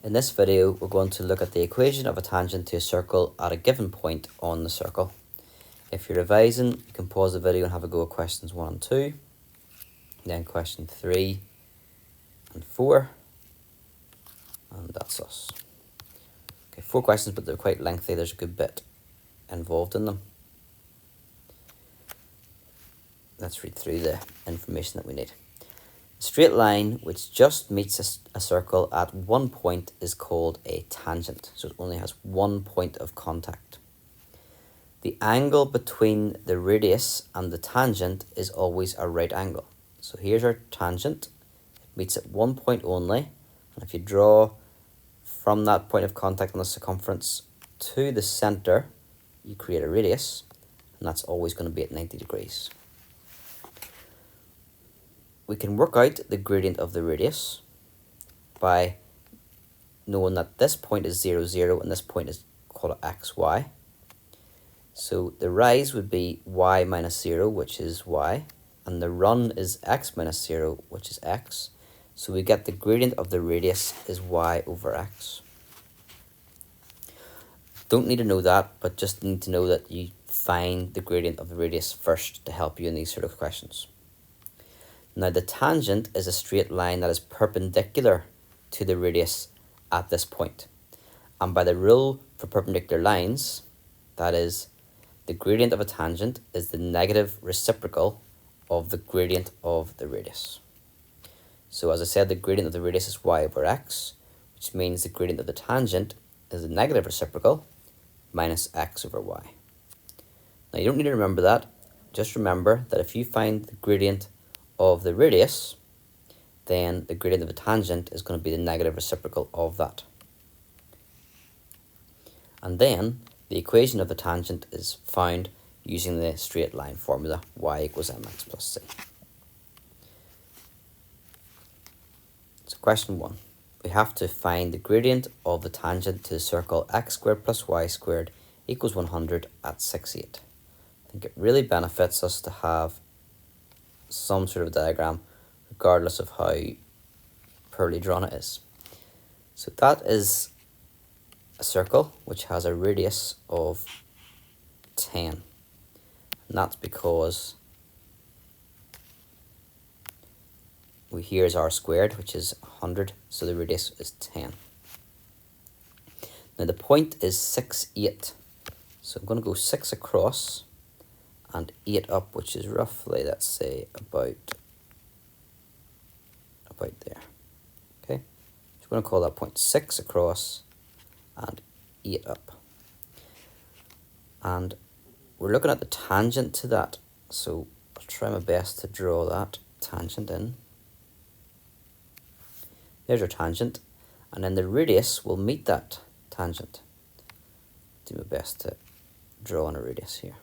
In this video, we're going to look at the equation of a tangent to a circle at a given point on the circle. If you're revising, you can pause the video and have a go at questions 1 and 2, then question 3 and 4, and that's us. Okay, 4 questions, but they're quite lengthy. There's a good bit involved in them. Let's read through the information that we need. A straight line which just meets a circle at one point is called a tangent. So it only has one point of contact. The angle between the radius and the tangent is always a right angle. So here's our tangent. It meets at one point only. And if you draw from that point of contact on the circumference to the center, you create a radius. And that's always going to be at 90 degrees. We can work out the gradient of the radius by knowing that this point is 0, 0, and this point is called x, y. So the rise would be y minus 0, which is y, and the run is x minus 0, which is x. So we get the gradient of the radius is y over x. Don't need to know that, but just need to know that you find the gradient of the radius first to help you in these sort of questions. Now the tangent is a straight line that is perpendicular to the radius at this point. And by the rule for perpendicular lines, that is, the gradient of a tangent is the negative reciprocal of the gradient of the radius. So as I said, the gradient of the radius is y over x, which means the gradient of the tangent is the negative reciprocal minus x over y. Now you don't need to remember that. Just remember that if you find the gradient of the radius, then the gradient of the tangent is going to be the negative reciprocal of that. And then the equation of the tangent is found using the straight line formula, y equals mx plus c. So question 1. We have to find the gradient of the tangent to the circle x squared plus y squared equals 100 at 6, 8. I think it really benefits us to have some sort of diagram, regardless of how poorly drawn it is. So that is a circle which has a radius of 10. And that's because here's r squared, which is 100, so the radius is 10. Now the point is 6, 8. So I'm going to go 6 across and 8 up, which is roughly, let's say, about there. Okay, so we're going to call that point 6 across and 8 up. And we're looking at the tangent to that, so I'll try my best to draw that tangent in. There's our tangent, and then the radius will meet that tangent. Do my best to draw on a radius here.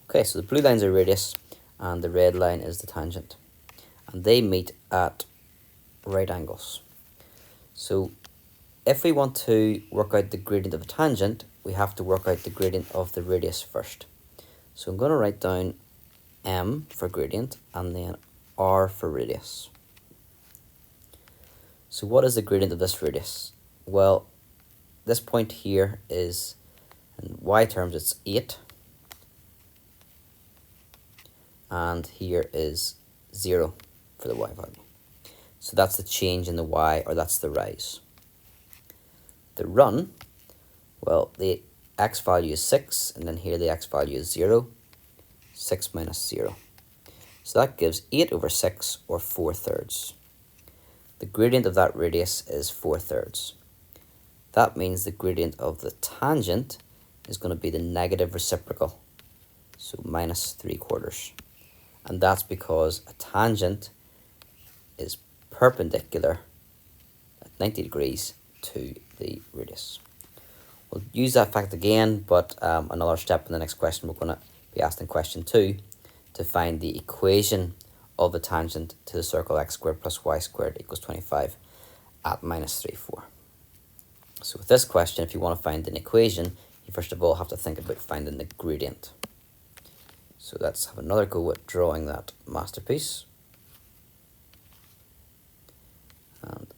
Okay, so the blue line is a radius and the red line is the tangent. And they meet at right angles. So if we want to work out the gradient of a tangent, we have to work out the gradient of the radius first. So I'm going to write down m for gradient and then r for radius. So what is the gradient of this radius? Well, this point here is, in y terms, it's 8. And here is 0 for the y value. So that's the change in the y, or that's the rise. The run, well, the x value is 6, and then here the x value is 0. 6 minus 0. So that gives 8 over 6, or 4/3. The gradient of that radius is 4/3. That means the gradient of the tangent is going to be the negative reciprocal, so minus 3/4. And that's because a tangent is perpendicular at 90 degrees to the radius. We'll use that fact again, but another step in the next question, we're going to be asked in question 2 to find the equation of the tangent to the circle x squared plus y squared equals 25 at minus 3, 4. So with this question, if you want to find an equation, you first of all have to think about finding the gradient. So let's have another go at drawing that masterpiece. And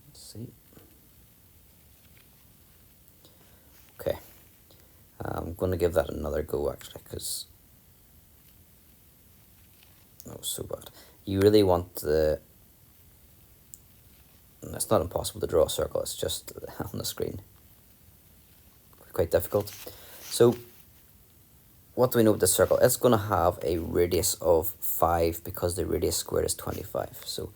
let's see. Okay, I'm going to give that another go actually, because that was so bad. You really want the... It's not impossible to draw a circle, it's just on the screen quite difficult. So what do we know with this circle? It's going to have a radius of 5 because the radius squared is 25. So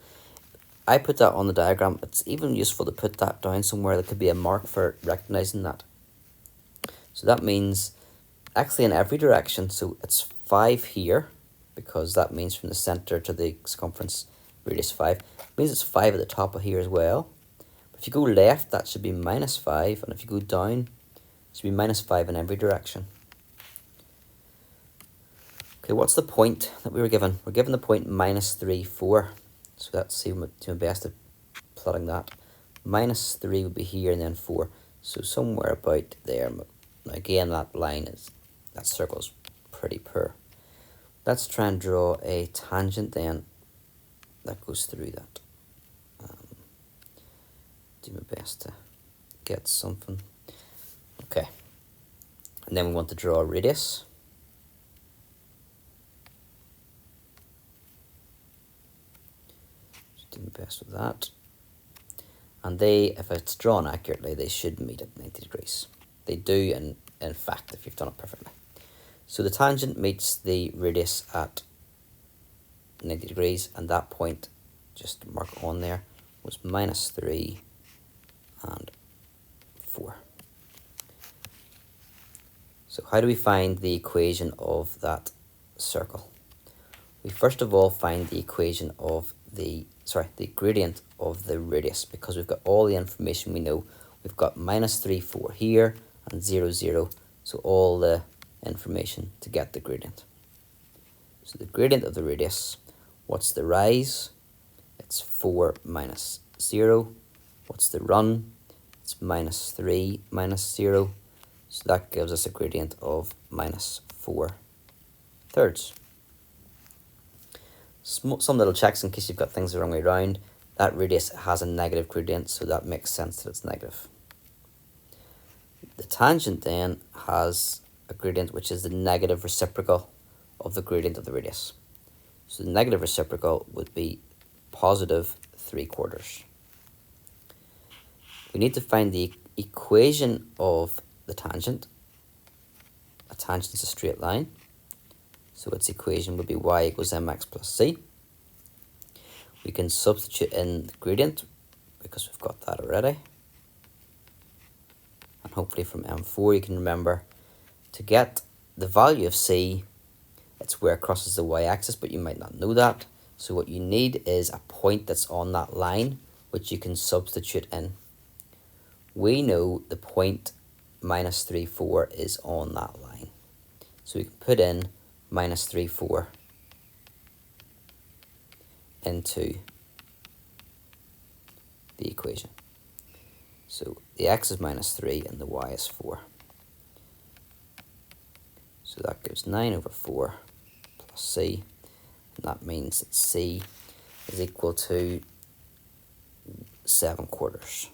I put that on the diagram. It's even useful to put that down somewhere. There could be a mark for recognizing that. So that means actually in every direction. So it's 5 here because that means from the center to the circumference radius 5. It means it's 5 at the top of here as well. But if you go left, that should be minus 5. And if you go down, it should be minus 5 in every direction. Okay, what's the point that we were given? We're given the point minus 3, 4. So let's see my best at plotting that. Minus 3 would be here and then 4. So somewhere about there. Again, that line is, that circle is pretty poor. Let's try and draw a tangent then that goes through that. Do my best to get something. Okay. And then we want to draw a radius. Do my best with that. And they, if it's drawn accurately, they should meet at 90 degrees. They do, in fact, if you've done it perfectly. So the tangent meets the radius at 90 degrees, and that point, just mark on there, was minus 3 and 4. So how do we find the equation of that circle? We first of all find the equation of the gradient of the radius, because we've got all the information we know. We've got minus 3, 4 here, and 0, 0. So all the information to get the gradient. So the gradient of the radius, what's the rise? It's 4 minus 0. What's the run? It's minus 3 minus 0. So that gives us a gradient of minus 4 thirds. Some little checks in case you've got things the wrong way around. That radius has a negative gradient, so that makes sense that it's negative. The tangent then has a gradient which is the negative reciprocal of the gradient of the radius. So the negative reciprocal would be positive 3/4. We need to find the equation of the tangent. A tangent is a straight line. So its equation would be y equals mx plus c. We can substitute in the gradient because we've got that already. And hopefully from M4 you can remember to get the value of c, it's where it crosses the y-axis, but you might not know that. So what you need is a point that's on that line, which you can substitute in. We know the point minus 3, 4 is on that line. So we can put in minus 3, 4 into the equation. So the x is minus 3 and the y is 4. So that gives 9 over 4 plus c. And that means that c is equal to 7/4.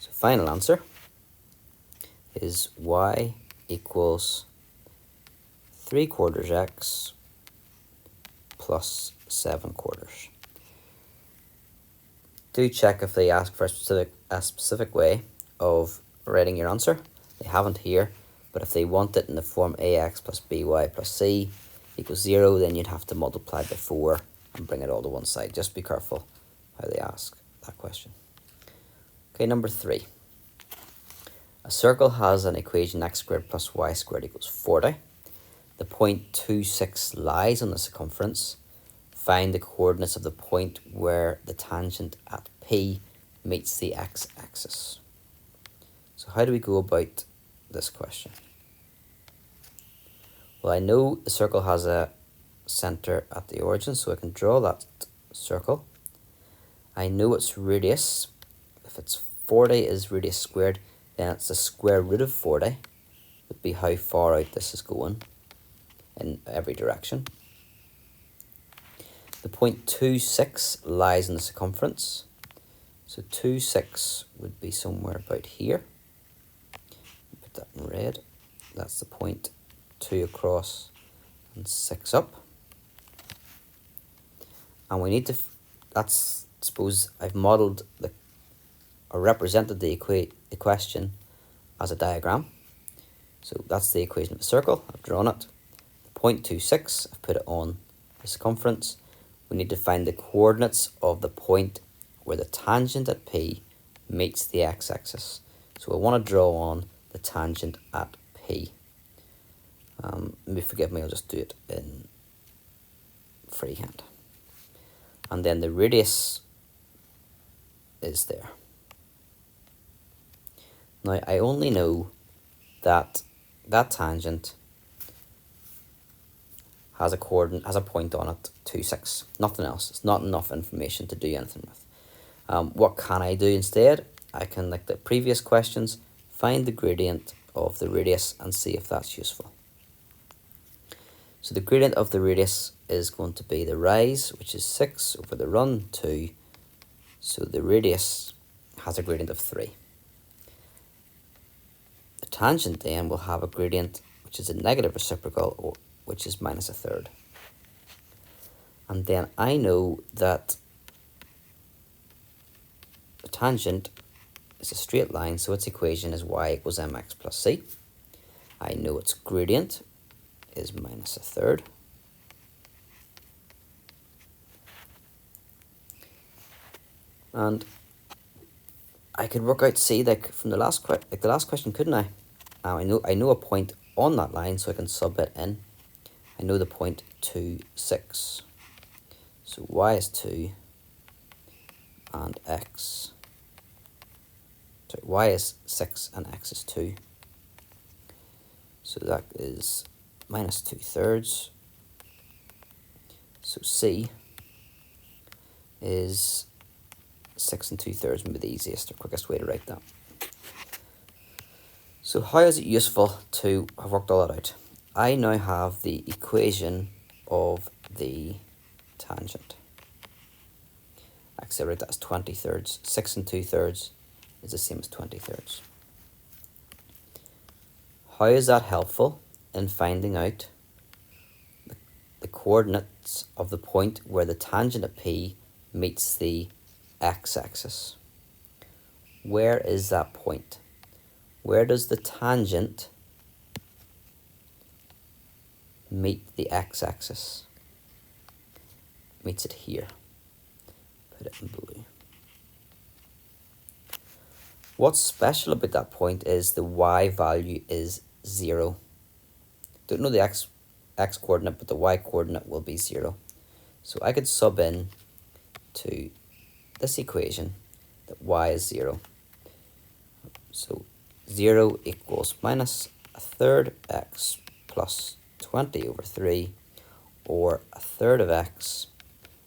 So final answer is y equals 3/4 x plus 7/4. Do check if they ask for a specific way of writing your answer. They haven't here, but if they want it in the form ax plus by plus c equals 0, then you'd have to multiply by 4 and bring it all to one side. Just be careful how they ask that question. Okay, number 3. A circle has an equation x squared plus y squared equals 40. The point 26 lies on the circumference. Find the coordinates of the point where the tangent at P meets the x-axis. So how do we go about this question? Well, I know the circle has a center at the origin, so I can draw that circle. I know its radius. If it's 40 is radius squared, then it's the square root of 40, would be how far out this is going in every direction. The point 2,6 lies in the circumference. So 2,6 would be somewhere about here. Put that in red. That's the point 2 across and 6 up. And we need to, that's, suppose I've modelled or represented the equation as a diagram. So that's the equation of a circle. I've drawn it. The point 2,6, I've put it on the circumference. We need to find the coordinates of the point where the tangent at P meets the x-axis. So I want to draw on the tangent at P. Forgive me, I'll just do it in freehand. And then the radius is there. Now I only know that that tangent has a point on it, 2,6. Nothing else. It's not enough information to do anything with. What can I do instead? I can, like the previous questions, find the gradient of the radius and see if that's useful. So the gradient of the radius is going to be the rise, which is 6, over the run, 2. So the radius has a gradient of 3. The tangent then will have a gradient which is a negative reciprocal, or which is -1/3. And then I know that the tangent is a straight line, so its equation is y equals mx plus c. I know its gradient is -1/3. And I could work out c like from the last question, couldn't I? I know a point on that line, so I can sub it in. I know the point 2,6. So y is 2 and x. So y is 6 and x is 2. So that is -2/3. So c is 6 2/3, maybe the easiest or quickest way to write that. So how is it useful to have worked all that out? I now have the equation of the tangent. Actually, I write that as 20/3. 6 2/3 is the same as 20/3. How is that helpful in finding out the coordinates of the point where the tangent at P meets the x-axis? Where is that point? Where does the tangent meet the x-axis? Meets it here. Put it in blue. What's special about that point is the y value is 0. Don't know the x coordinate, but the y coordinate will be 0. So I could sub in to this equation that y is 0. So 0 equals -1/3 x plus 20/3, or 1/3 of x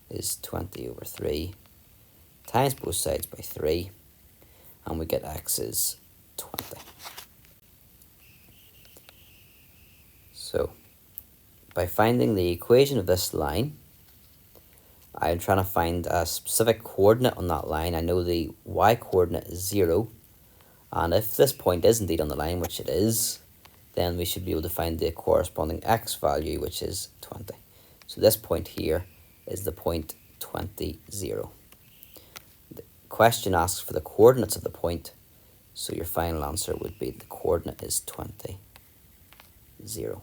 is 20/3, times both sides by 3, and we get x is 20. So by finding the equation of this line, I'm trying to find a specific coordinate on that line. I know the y coordinate is 0, and if this point is indeed on the line, which it is, then we should be able to find the corresponding x value, which is 20. So this point here is the point 20, 0. The question asks for the coordinates of the point, so your final answer would be the coordinate is 20, 0.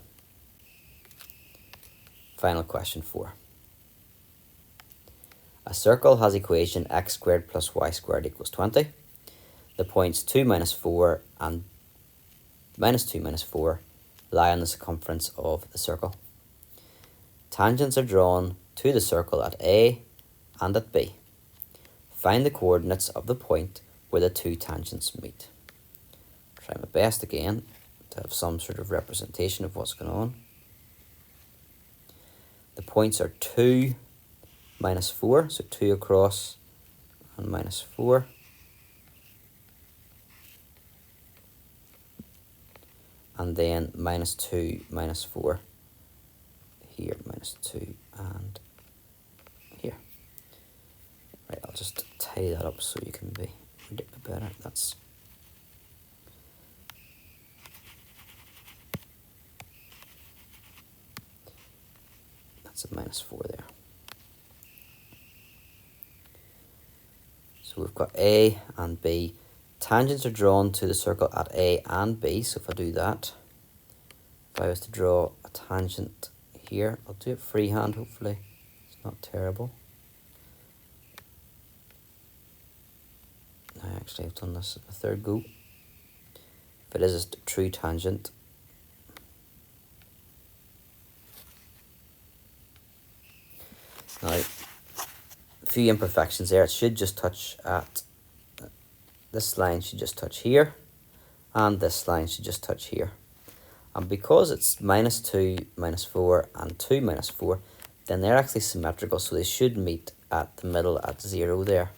Final question 4. A circle has equation x squared plus y squared equals 20. The points 2, -4 and -2, -4 lie on the circumference of the circle. Tangents are drawn to the circle at A and at B. Find the coordinates of the point where the two tangents meet. Try my best again to have some sort of representation of what's going on. The points are 2, -4, so 2 across and -4. and then -2, -4, here, -2, and here. Right, I'll just tidy that up so you can read it a bit better. That's a -4 there. So we've got A and B. Tangents are drawn to the circle at A and B. So if I do that, if I was to draw a tangent here, I'll do it freehand, hopefully. It's not terrible. Actually, I've done this a third go. If it is a true tangent, now, a few imperfections there. It should just touch at, this line should just touch here, and this line should just touch here. And because it's -2, -4, and 2, -4, then they're actually symmetrical, so they should meet at the middle at 0 there,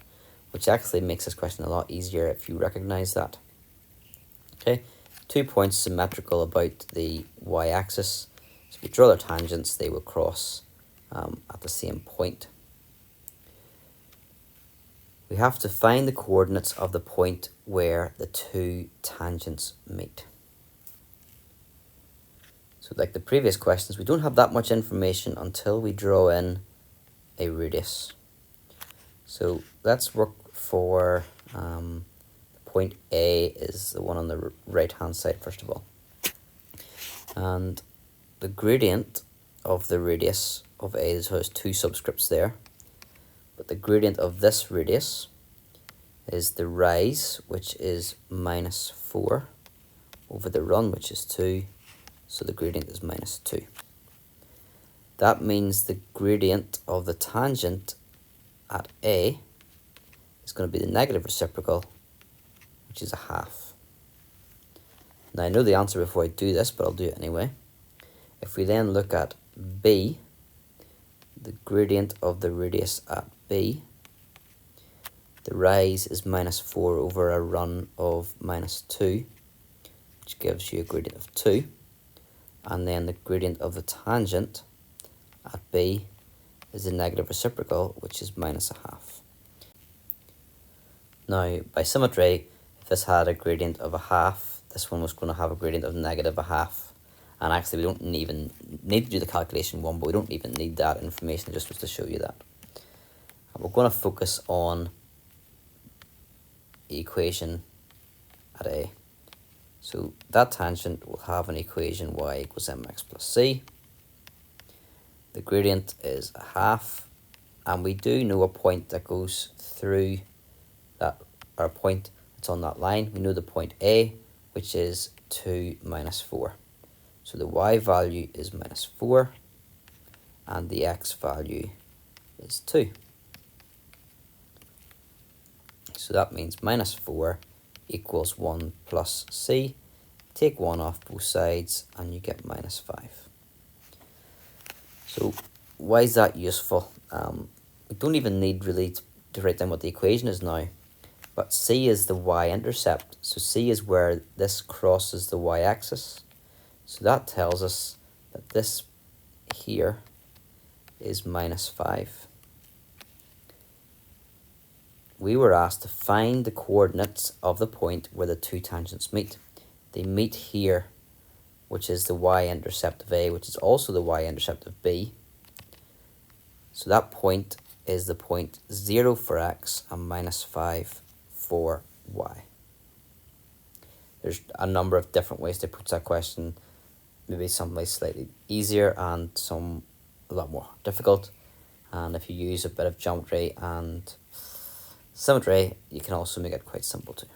which actually makes this question a lot easier if you recognize that. Okay, 2 points symmetrical about the y-axis. So if you draw their tangents, they will cross at the same point. We have to find the coordinates of the point where the two tangents meet. So like the previous questions, we don't have that much information until we draw in a radius. So let's work for point A is the one on the right hand side first of all. And the gradient of the radius of A, so there's two subscripts there, but the gradient of this radius is the rise, which is -4, over the run, which is 2, so the gradient is -2. That means the gradient of the tangent at A is going to be the negative reciprocal, which is 1/2. Now I know the answer before I do this, but I'll do it anyway. If we then look at B, the gradient of the radius at B, the rise is -4 over a run of -2, which gives you a gradient of 2. And then the gradient of the tangent at B is the negative reciprocal, which is -1/2. Now, by symmetry, if this had a gradient of 1/2, this one was going to have a gradient of -1/2. And actually, we don't even need to do the calculation one, but we don't even need that information, just was to show you that. And we're going to focus on the equation at A. So that tangent will have an equation y equals mx plus c. The gradient is 1/2, and we do know a point that goes through that, or a point that's on that line. We know the point A, which is 2 - 4. So the y value is -4, and the x value is 2. So that means -4 equals 1 plus c. Take 1 off both sides, and you get -5. So why is that useful? We don't even need really to write down what the equation is now, but c is the y-intercept. So c is where this crosses the y-axis. So that tells us that this here is -5. We were asked to find the coordinates of the point where the two tangents meet. They meet here, which is the y-intercept of A, which is also the y-intercept of B. So that point is the point 0 for x and -5 for y. There's a number of different ways to approach that question. Maybe some way slightly easier and some a lot more difficult. And if you use a bit of geometry and symmetry, you can also make it quite simple too.